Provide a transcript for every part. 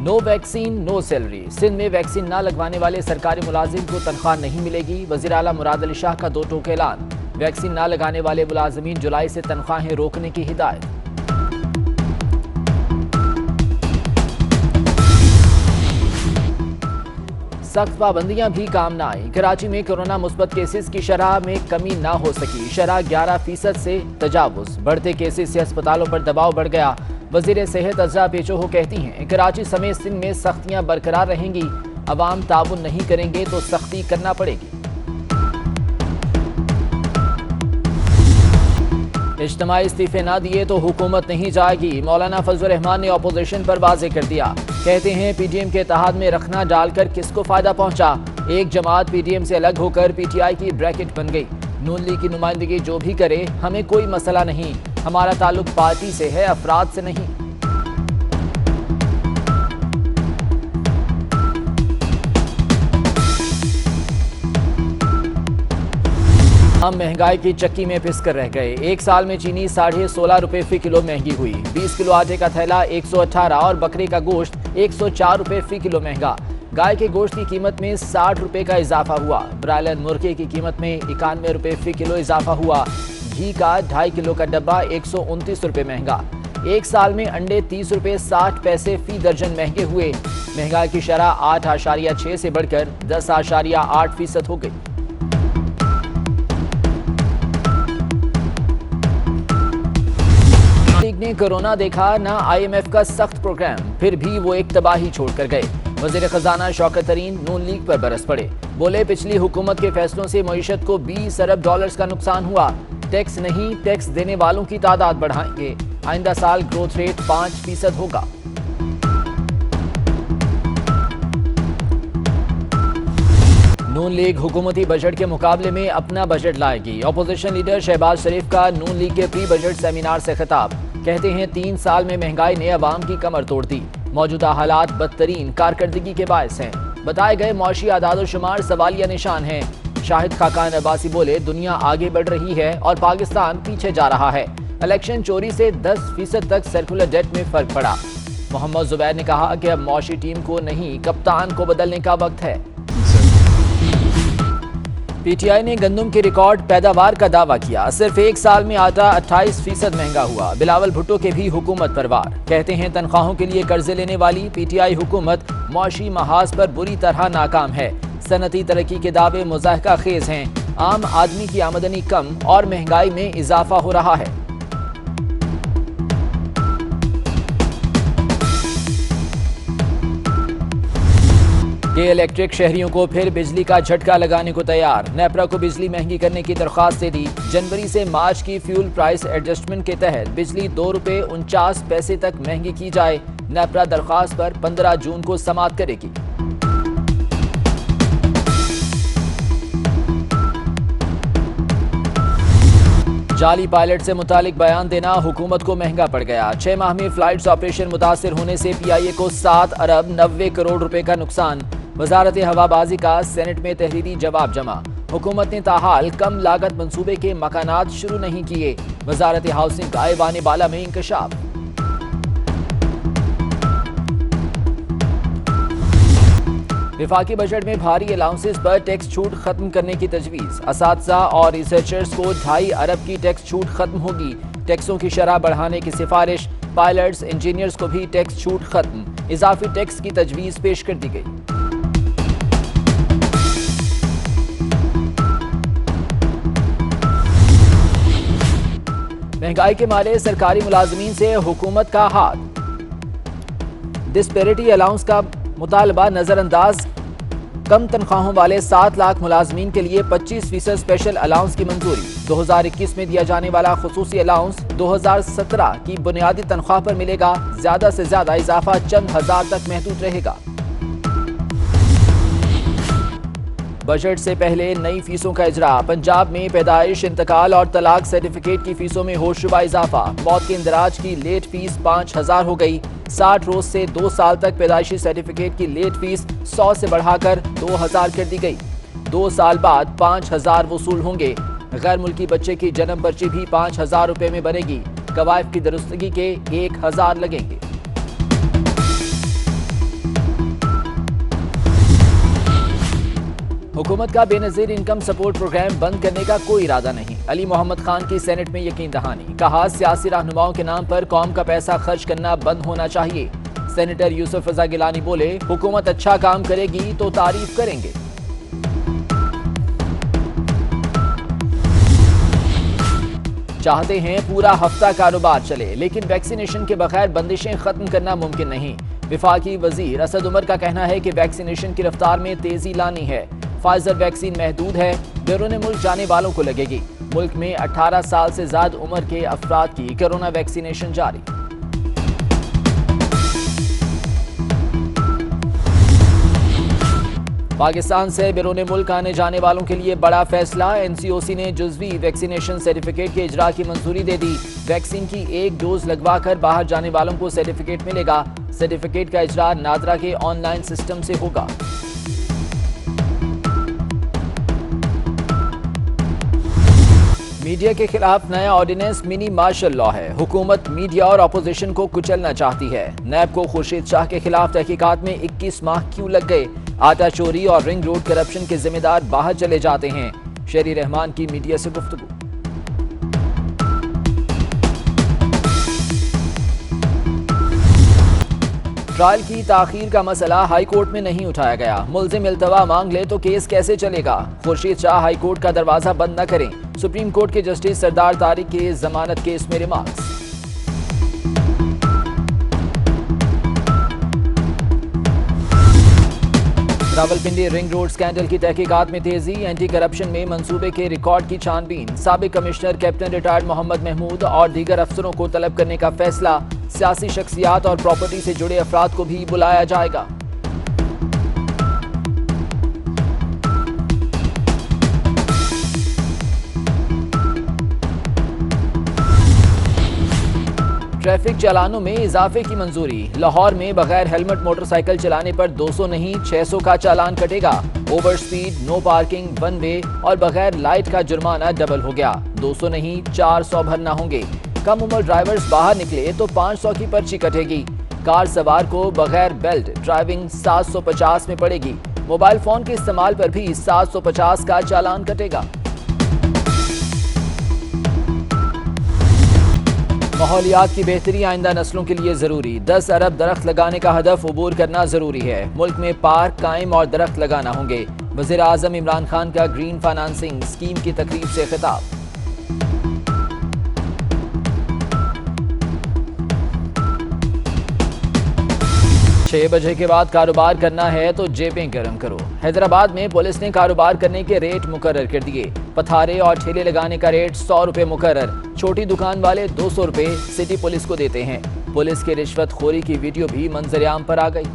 No vaccine no salary. Sindh में vaccine न लगवाने वाले सरकारी मुलाजिम को तनख्वाह नहीं मिलेगी। वज़ीर आला मुराद अली शाह का 2 टोक ऐलान। वैक्सीन न लगाने वाले मुलाजिमीन जुलाई से तनख्वाहें रोकने की हिदायत। सख्त पाबंदियां भी काम न आई। कराची में कोरोना मुस्बत केसेस की शरह में कमी ना हो सकी। शरह 11% से तजावुज। बढ़ते केसेस से अस्पतालों पर दबाव बढ़ गया। वजीर सेहत अज़रा पेचोहो कहती हैं कराची समेत सिंध में सख्तियां बरकरार रहेंगी। अवाम ताउन नहीं करेंगे तो सख्ती करना पड़ेगी। इज्तिमाई इस्तीफे ना दिए तो हुकूमत नहीं जाएगी। मौलाना फजलुर रहमान ने अपोजिशन पर वाज़ेह कर दिया। कहते हैं पीडीएम के इत्तेहाद में रखना डालकर किसको फायदा पहुंचा। एक जमात पीडीएम से अलग होकर पीटीआई की ब्रैकेट बन गई। नून लीग की नुमाइंदगी जो भी करे हमें कोई मसला नहीं। हमारा ताल्लुक पार्टी से है, अफराद से नहीं। हम महंगाई की चक्की में पिस कर रह गए। एक साल में चीनी 16.5 रुपए फी किलो महंगी हुई। 20 किलो आटे का थैला 118 और बकरे का गोश्त 104 रुपए फी किलो महंगा। गाय के गोश्त की कीमत में 60 रुपए का इजाफा हुआ। ब्रायलर मुर्गे की कीमत में 91 रुपए फी किलो इजाफा हुआ। घी का 2.5 किलो का डब्बा 129 रुपए महंगा। एक साल में अंडे 30 रुपए 60 पैसे फी दर्जन महंगे हुए। महंगाई की शरह 8.6 से बढ़कर 10.8% हो गई। लीग ने कोरोना देखा ना IMF का सख्त प्रोग्राम, फिर भी वो एक तबाही छोड़कर गए। वज़ीर खजाना शौकत तरीन नून लीग पर बरस पड़े। बोले पिछली हुकूमत के फैसलों से मईशत को 20 अरब डॉलर्स का नुकसान हुआ। टैक्स नहीं, टैक्स देने वालों की तादाद बढ़ाएंगे। आइंदा साल ग्रोथ रेट 5% होगा। नून लीग हुकूमती बजट के मुकाबले में अपना बजट लाएगी। अपोजिशन लीडर शहबाज शरीफ का नून लीग के प्री बजट सेमिनार से खिताब। कहते हैं 3 साल में महंगाई ने अवाम की कमर तोड़ दी। मौजूदा हालात बदतरीन कारकर्दगी के बायस हैं। बताए गए मौशी आदाद-ओ-शुमार सवालिया निशान हैं। शाहिद खाकान अब्बासी बोले दुनिया आगे बढ़ रही है और पाकिस्तान पीछे जा रहा है। इलेक्शन चोरी से 10% तक सर्कुलर डेट में फर्क पड़ा। मोहम्मद जुबैर ने कहा कि अब मौशी टीम को नहीं कप्तान को बदलने का वक्त है। पीटीआई ने गंदम की रिकॉर्ड पैदावार का दावा किया। सिर्फ एक साल में आटा 28% महंगा हुआ। बिलावल भुट्टो के भी हुकूमत पर वार। कहते हैं तनख्वाहों के लिए कर्जे लेने वाली पीटीआई हुकूमत मौशी महाज पर बुरी तरह नाकाम है। सनती तरक्की के दावे मुज़ाहिका खेज हैं। आम आदमी की आमदनी कम और महंगाई में इजाफा हो रहा है। के इलेक्ट्रिक शहरियों को फिर बिजली का झटका लगाने को तैयार। नेपरा को बिजली महंगी करने की दरख्वास्त दे दी। जनवरी से मार्च की फ्यूल प्राइस एडजस्टमेंट के तहत बिजली 2 रुपए 49 पैसे तक महंगी की जाए। नेपरा दरख्वास्त पर 15 जून को समाअत करेगी। जाली पायलट से मुतालिक बयान देना हुकूमत को महंगा पड़ गया। 6 माह में फ्लाइट्स ऑपरेशन मुतासिर होने से PIA को 7 अरब 90 करोड़ रुपए का नुकसान। वजारत हवाबाजी का सेनेट में तहरीरी जवाब जमा। हुकूमत ने ताहाल कम लागत मंसूबे के मकानात शुरू नहीं किए। वजारत हाउसिंग का ऐवान बाला में इंकशाफ। विफाकी बजट में भारी अलाउंसेस पर टैक्स छूट खत्म करने की तजवीज़। असातिज़ा और रिसर्चर्स को 2.5 अरब की टैक्स छूट खत्म होगी। टैक्सों की शरह बढ़ाने की सिफारिश। पायलट्स इंजीनियर्स को भी टैक्स छूट खत्म। इजाफी टैक्स की तजवीज़ पेश कर दी गई। महंगाई के मारे सरकारी मुलाजमीन से हुकूमत का हाथ। डिस्पेरिटी अलाउंस का मुतालबा नजरअंदाज। कम तनख्वाहों वाले 7 लाख मुलाजमीन के लिए 25% स्पेशल अलाउंस की मंजूरी। 2021 में दिया जाने वाला खुसूसी अलाउंस 2017 की बुनियादी तनख्वाह पर मिलेगा। ज्यादा से ज्यादा इजाफा चंद हजार तक महदूद रहेगा। बजट से पहले नई फीसों का इजरा। पंजाब में पैदाइश, इंतकाल और तलाक सर्टिफिकेट की फीसों में होशरुबा इजाफा। मौत के इंदराज की लेट फीस 5000 हो गई। 60 रोज से 2 साल तक पैदाइशी सर्टिफिकेट की लेट फीस 100 से बढ़ाकर 2000 कर दी गई। 2 साल बाद 5000 वसूल होंगे। गैर मुल्की बच्चे की जन्म पर्ची भी 5000 रुपए में बनेगी। कवायद की दुरुस्तगी के 1000 लगेंगे। हुकूमत का बेनजीर इनकम सपोर्ट प्रोग्राम बंद करने का कोई इरादा नहीं। अली मोहम्मद खान की सेनेट में यकीन दहानी। कहा, सियासी रहनुमाओं के नाम पर कौम का पैसा खर्च करना बंद होना चाहिए। सेनेटर यूसुफ रजा गिलानी बोले, हुकूमत अच्छा काम करेगी तो तारीफ करेंगे। चाहते हैं पूरा हफ्ता कारोबार चले, लेकिन वैक्सीनेशन के बगैर बंदिशें खत्म करना मुमकिन नहीं। विफाकी वजीर असद उमर का कहना है कि वैक्सीनेशन की रफ्तार में तेजी लानी है। फाइजर वैक्सीन महदूद है, बैरून मुल्क जाने वालों को लगेगी। मुल्क में 18 साल से ज्यादा उम्र के अफराद की कोरोना वैक्सीनेशन जारी। पाकिस्तान से बैरून मुल्क आने जाने वालों के लिए बड़ा फैसला। एनसीओसी ने जुज़वी वैक्सीनेशन सर्टिफिकेट के इजरा की मंजूरी दे दी। वैक्सीन की एक डोज लगवाकर बाहर जाने वालों को सर्टिफिकेट मिलेगा। सर्टिफिकेट का इजरा नादरा के ऑनलाइन सिस्टम से होगा। मीडिया के खिलाफ नया ऑर्डिनेंस मिनी मार्शल लॉ है। हुकूमत मीडिया और अपोजिशन को कुचलना चाहती है। नैब को खुर्शीद शाह के खिलाफ तहकीकात में 21 माह क्यों लग गए? आटा चोरी और रिंग रोड करप्शन के जिम्मेदार बाहर चले जाते हैं। शेरी रहमान की मीडिया से गुफ्तगू। ट्रायल की ताखीर का मसला हाई कोर्ट में नहीं उठाया गया। मुल्जिम इल्तवा मांग ले तो केस कैसे चलेगा? खुर्शीद शाह हाई कोर्ट का दरवाजा बंद न करें। सुप्रीम कोर्ट के जस्टिस सरदार तारिक के जमानत केस में remarks. Rawalpindi ring road scandal की तहकीकात में तेजी। एंटी करप्शन में मंसूबे के रिकॉर्ड की छानबीन। साबिक commissioner captain retired Mohammad Mahmood और दीगर अफसरों को तलब करने का फैसला। सियासी शख्सियात और प्रॉपर्टी से जुड़े अफराद को भी बुलाया जाएगा। ट्रैफिक चालानों में इजाफे की मंजूरी। लाहौर में बगैर हेलमेट मोटरसाइकिल चलाने पर 200 नहीं 600 का चालान कटेगा। Over speed, no parking, one way और बगैर लाइट का जुर्माना डबल हो गया। 200 नहीं 400 भरना होंगे। कम उम्र ड्राइवर्स बाहर निकले तो 500 की पर्ची कटेगी। कार सवार को बगैर बेल्ट ड्राइविंग 750 में पड़ेगी। मोबाइल फोन के इस्तेमाल पर भी 750 का चालान कटेगा। माहौलियात की बेहतरी आइंदा नस्लों के लिए जरूरी। 10 अरब दरख्त लगाने का हदफ अबूर करना जरूरी है। मुल्क में पार्क कायम और दरख्त लगाना होंगे। वज़ीर आज़म इमरान खान का ग्रीन फाइनेंसिंग स्कीम की तकरीब से खिताब। छह बजे के बाद कारोबार करना है तो जेबें गर्म करो। हैदराबाद में पुलिस ने कारोबार करने के रेट मुकर्रर कर दिए। पथारे और ठेले लगाने का रेट 100 रुपए मुकर्रर। छोटी दुकान वाले 200 रुपए सिटी पुलिस को देते हैं। पुलिस की रिश्वतखोरी की वीडियो भी मंजर-ए-आम पर आ गई।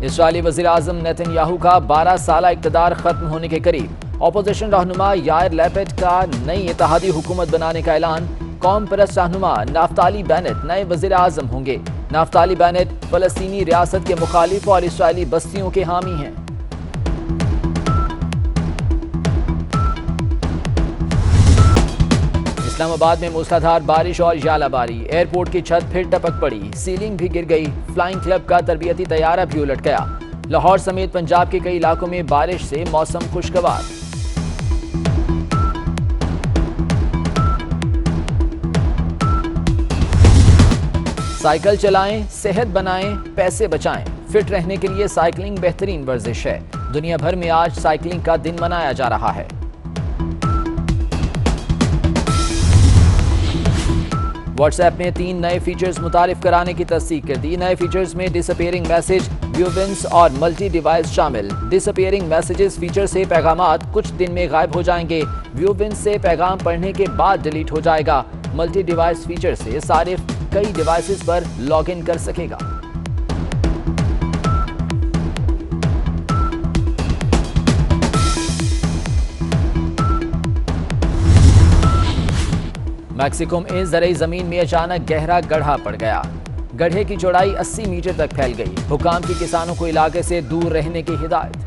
इस्राईली वज़ीर आज़म नेतन्याहू का 12 साला इक़्तिदार खत्म होने के करीब। ऑपोजिशन रहनुमा यायर लैपिड का नई इत्तेहादी हुकूमत बनाने का ऐलान। कौम परस्त रहनुमा नाफ्ताली बेनेट नए वज़ीर आज़म होंगे। नाफ्ताली बेनेट फ़लस्तीनी रियासत के मुखालिफ और इस्राईली बस्तियों के हामी हैं। इस्लामाबाद में मूसलाधार बारिश और यालाबारी। एयरपोर्ट की छत फिर टपक पड़ी। सीलिंग भी गिर गई। फ्लाइंग क्लब का तरबियती तैयारा भी उलट गया। लाहौर समेत पंजाब के कई इलाकों में बारिश से मौसम खुशगवार। साइकिल चलाएं, सेहत बनाएं, पैसे बचाएं। फिट रहने के लिए साइकिलिंग बेहतरीन वर्जिश है। दुनिया भर में आज साइकिलिंग का दिन मनाया जा रहा है। व्हाट्सएप में 3 नए फीचर्स मुतारिफ कराने की तस्दीक कर दी। नए फीचर्स में डिसअपीयरिंग मैसेज, व्यूविंस और मल्टी डिवाइस शामिल। डिसअपीयरिंग मैसेजेस फीचर से पैगामात कुछ दिन में गायब हो जाएंगे। व्यूविंस से पैगाम पढ़ने के बाद डिलीट हो जाएगा। मल्टी डिवाइस फीचर से सारिफ कई डिवाइसेस पर लॉग इन कर सकेगा। मैक्सिको में ज़रई ज़मीन में अचानक गहरा गड्ढा पड़ गया। गड्ढे की चौड़ाई 80 मीटर तक फैल गई। हुकाम की किसानों को इलाके से दूर रहने की हिदायत।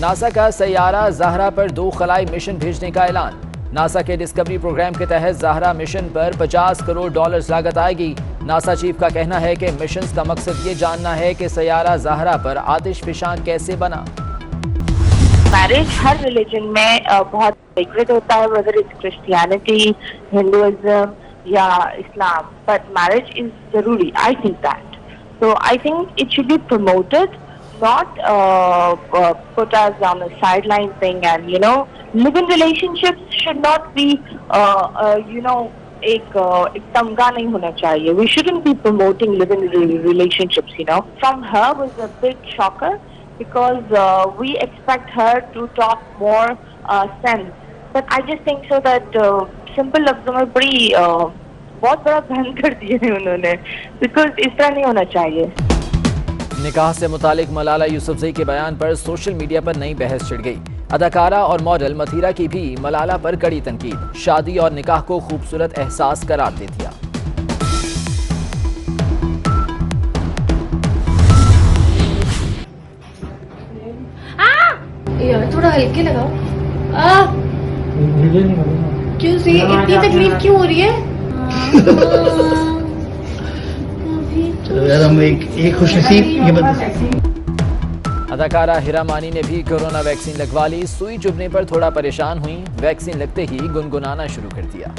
नासा का सैयारा ज़हरा पर 2 खलाई मिशन भेजने का ऐलान। नासा के डिस्कवरी प्रोग्राम के तहत ज़हरा मिशन पर $50 करोड़ लागत आएगी। नासा चीफ का कहना है कि मिशन का मकसद ये जानना है कि सैयारा ज़हरा पर आतिशफिशां कैसे बना। मैरिज हर रिलीजन में बहुत सीक्रेट होता है, वेदर इट्स क्रिश्चियनिटी, हिंदुइज्म या इस्लाम, बट मैरिज इज जरूरी। I think that, so I think it should be promoted, not put us on a sideline thing, and live-in relationships should not be एक तमगा नहीं होना चाहिए. We shouldn't be promoting live-in relationships. From her was a big shocker because we expect her to talk more sense, but I just think so that simple लफ्जों में बड़ी बहुत बड़ा बहन कर दिया है उन्होंने, because इस तरह नहीं होना चाहिए. निकाह से मुतालिक मलाला यूसुफजई के बयान पर सोशल मीडिया पर नई बहस छिड़ गई। अदाकारा और मॉडल मथीरा की भी मलाला पर कड़ी तनकीद। शादी और निकाह को खूबसूरत एहसास करार दे दिया। यार थोड़ा हल्के लगाओ। क्यों सी इतनी तकलीफ क्यों हो रही है? चलो यार, हम एक खुशनसीब ये बता। अदाकारा हिरा मानी ने भी कोरोना वैक्सीन लगवा ली। सुई चुभने पर थोड़ा परेशान हुई, वैक्सीन लगते ही गुनगुनाना शुरू कर दिया।